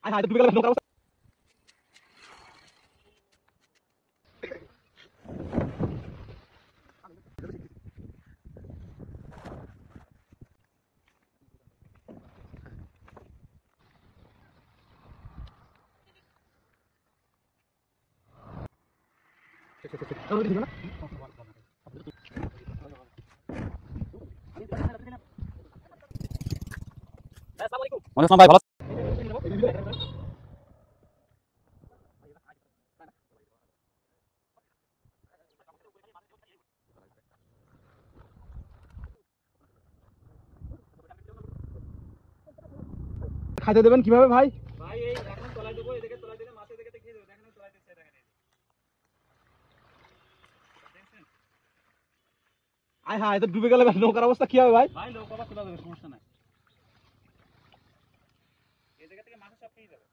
আয় হায় ডুবে গেল নৌকার অবস্থা। আসসালামু ভাই ভালো খাইতে দেবেন কিভাবে ভাই? ভাই এই এখন তলায় দেবো, এদিকে তলায় দিলে মাছ এদিকে খেয়ে দেবে, দেখেন তলায় দিচ্ছে, দেখেন দেখছেন আয় হায় তো ডুবে গেল নৌকার অবস্থা কি হবে ভাই? ভাই, লোক আবার তোলা দেবে, সমস্যা নাই, এই জায়গা থেকে মাছ সব খেয়ে যাবে।